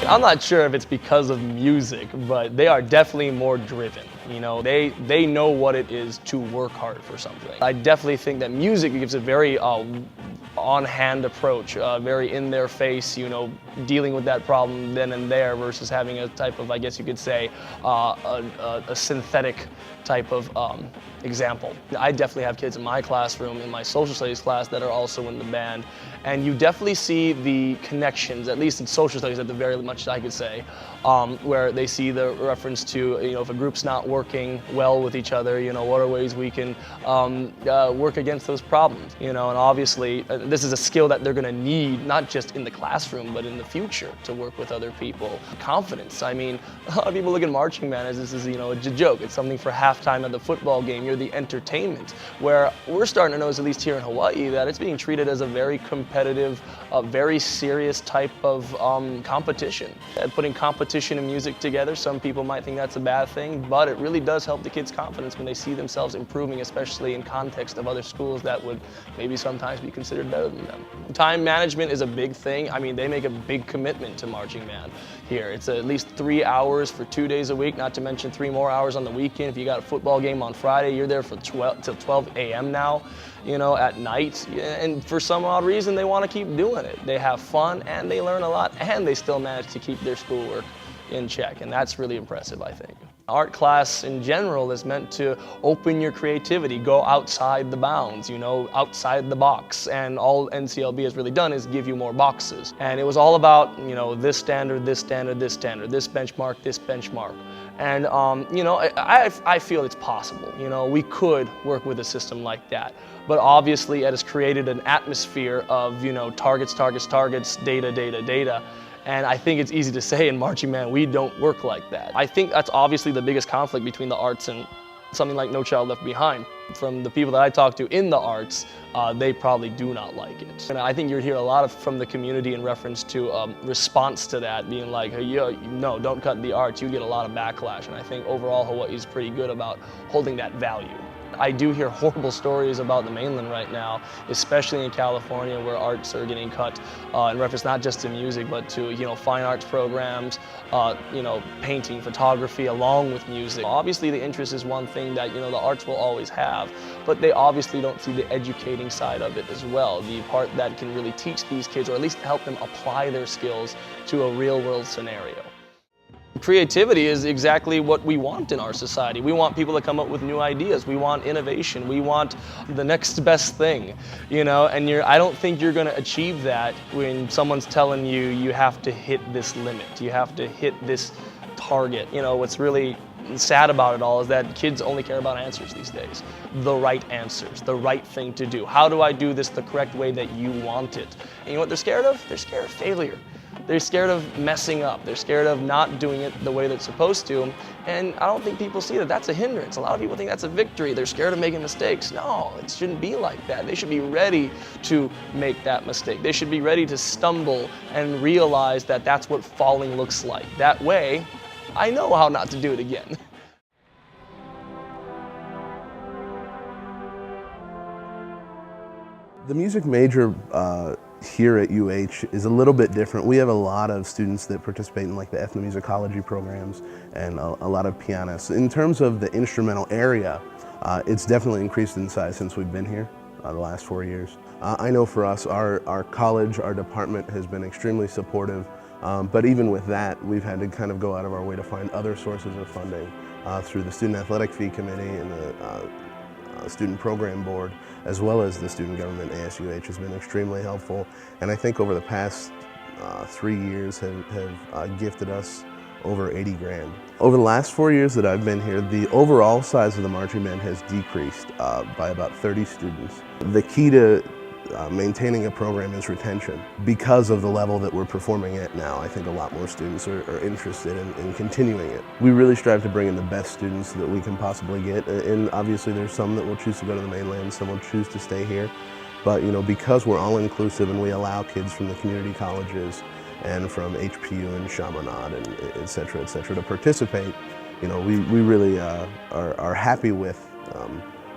I'm not sure if it's because of music, but they are definitely more driven. You know, they know what it is to work hard for something. I definitely think that music gives a very on-hand approach, very in-their-face, you know, dealing with that problem then and there versus having a type of, I guess you could say, a synthetic type of example. I definitely have kids in my classroom, in my social studies class, that are also in the band, and you definitely see the connections, at least in social studies at the very much I could say, where they see the reference to, you know, if a group's not working well with each other, you know, what are ways we can work against those problems, you know, and obviously this is a skill that they're going to need, not just in the classroom, but in the future to work with other people. Confidence, I mean, a lot of people look at marching band as this is, you know, a joke. It's something for halftime at the football game. You're the entertainment, where we're starting to notice, at least here in Hawaii, that it's being treated as a very competitive, very serious type of competition. Putting competition and music together, some people might think that's a bad thing, but it really does help the kids' confidence when they see themselves improving, especially in context of other schools that would maybe sometimes be considered better than them. Time management is a big thing. I mean, they make a big commitment to marching band here. It's at least 3 hours for 2 days a week, not to mention 3 more hours on the weekend. If you got a football game on Friday, you're there for till 12 a.m. now, you know, at night. And for some odd reason, they want to keep doing it. They have fun and they learn a lot, and they still manage to keep their schoolwork in check, and that's really impressive, I think. Art class in general is meant to open your creativity, go outside the bounds, you know, outside the box, and all NCLB has really done is give you more boxes. And it was all about, you know, this standard, this standard, this standard, this benchmark, this benchmark. And, you know, I feel it's possible. You know, we could work with a system like that. But obviously it has created an atmosphere of, you know, targets, targets, targets, data, data, data. And I think it's easy to say in marching band, we don't work like that. I think that's obviously the biggest conflict between the arts and something like No Child Left Behind. From the people that I talk to in the arts, they probably do not like it. And I think you'd hear a lot from the community in reference to response to that, being like, hey, no, don't cut the arts. You get a lot of backlash. And I think overall Hawaii's pretty good about holding that value. I do hear horrible stories about the mainland right now, especially in California, where arts are getting cut in reference not just to music, but to, you know, fine arts programs, you know, painting, photography, along with music. Obviously, the interest is one thing that, you know, the arts will always have, but they obviously don't see the educating side of it as well, the part that can really teach these kids, or at least help them apply their skills to a real-world scenario. Creativity is exactly what we want in our society. We want people to come up with new ideas. We want innovation. We want the next best thing, you know, and I don't think you're going to achieve that when someone's telling you you have to hit this limit, you have to hit this target. You know, what's really sad about it all is that kids only care about answers these days. The right answers, the right thing to do. How do I do this the correct way that you want it? And you know what they're scared of? They're scared of failure. They're scared of messing up. They're scared of not doing it the way they're supposed to. And I don't think people see that that's a hindrance. A lot of people think that's a victory. They're scared of making mistakes. No, it shouldn't be like that. They should be ready to make that mistake. They should be ready to stumble and realize that that's what falling looks like. That way, I know how not to do it again. The music major here at UH is a little bit different. We have a lot of students that participate in like the ethnomusicology programs and a lot of pianists. In terms of the instrumental area, it's definitely increased in size since we've been here the last 4 years. I know for us, our college, our department has been extremely supportive, but even with that, we've had to kind of go out of our way to find other sources of funding through the Student Athletic Fee Committee and the Student Program Board, as well as the Student Government. ASUH has been extremely helpful, and I think over the past 3 years have gifted us over 80 grand. Over the last 4 years that I've been here, the overall size of the marching band has decreased by about 30 students. The key to maintaining a program is retention. Because of the level that we're performing at now, I think a lot more students are interested in continuing it. We really strive to bring in the best students that we can possibly get, and obviously there's some that will choose to go to the mainland, some will choose to stay here. But you know, because we're all inclusive and we allow kids from the community colleges and from HPU and Chaminade and et cetera, to participate, you know, we really are happy with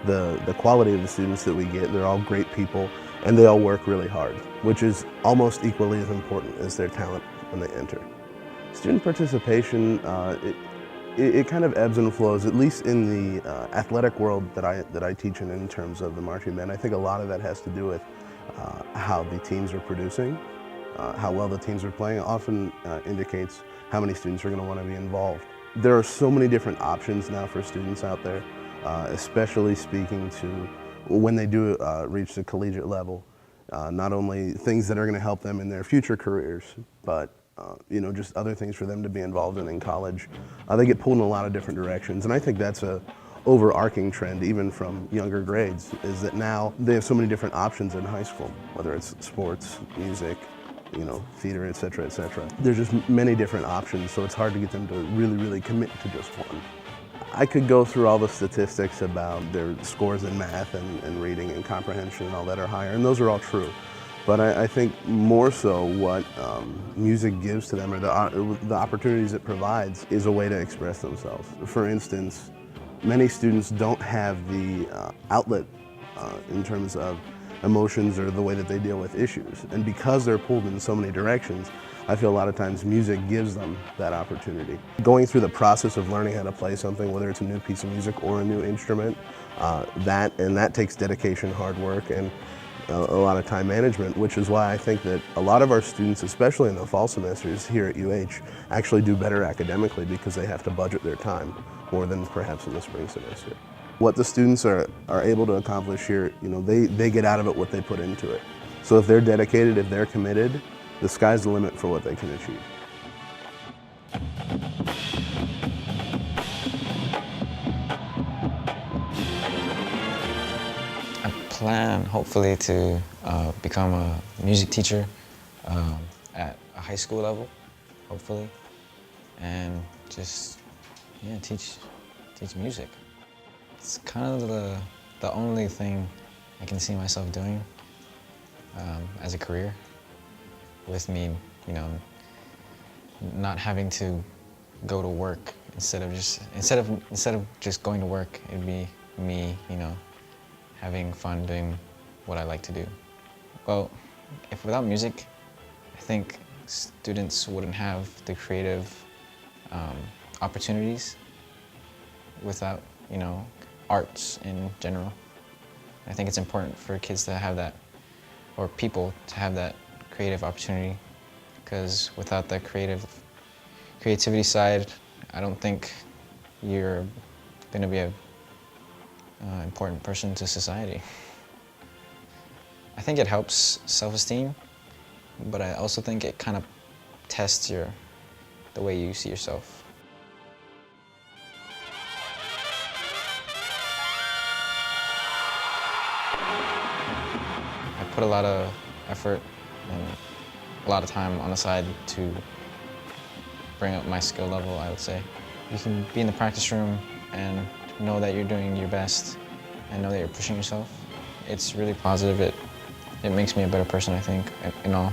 the quality of the students that we get. They're all great people, and they all work really hard, which is almost equally as important as their talent when they enter. Student participation, it kind of ebbs and flows, at least in the athletic world that I teach in terms of the marching band. I think a lot of that has to do with how the teams are producing, how well the teams are playing. It often indicates how many students are going to want to be involved. There are so many different options now for students out there, especially speaking to when they do reach the collegiate level. Not only things that are going to help them in their future careers, but you know, just other things for them to be involved in college. They get pulled in a lot of different directions, and I think that's a overarching trend, even from younger grades, is that now they have so many different options in high school, whether it's sports, music, you know, theater, et cetera, et cetera. There's just many different options, so it's hard to get them to really commit to just one. I could go through all the statistics about their scores in math and reading and comprehension and all that are higher, and those are all true. But I think more so what music gives to them, or the opportunities it provides, is a way to express themselves. For instance, many students don't have the outlet in terms of emotions or the way that they deal with issues. And because they're pulled in so many directions, I feel a lot of times music gives them that opportunity. Going through the process of learning how to play something, whether it's a new piece of music or a new instrument, that takes dedication, hard work, and a lot of time management, which is why I think that a lot of our students, especially in the fall semesters here at UH, actually do better academically because they have to budget their time more than perhaps in the spring semester. What the students are able to accomplish here, you know, they get out of it what they put into it. So if they're dedicated, if they're committed, the sky's the limit for what they can achieve. I plan, hopefully, to become a music teacher at a high school level, hopefully, and just, yeah, teach music. It's kind of the only thing I can see myself doing as a career, with me, you know, not having to go to work instead of just going to work. It'd be me, you know, having fun doing what I like to do. Well, if without music, I think students wouldn't have the creative opportunities without, you know, arts in general. I think it's important for kids to have that, or people to have that creative opportunity, because without the creativity side, I don't think you're going to be a important person to society. I think it helps self-esteem, but I also think it kind of tests the way you see yourself. I put a lot of effort and a lot of time on the side to bring up my skill level, I would say. You can be in the practice room and know that you're doing your best and know that you're pushing yourself. It's really positive. It makes me a better person, I think, in all.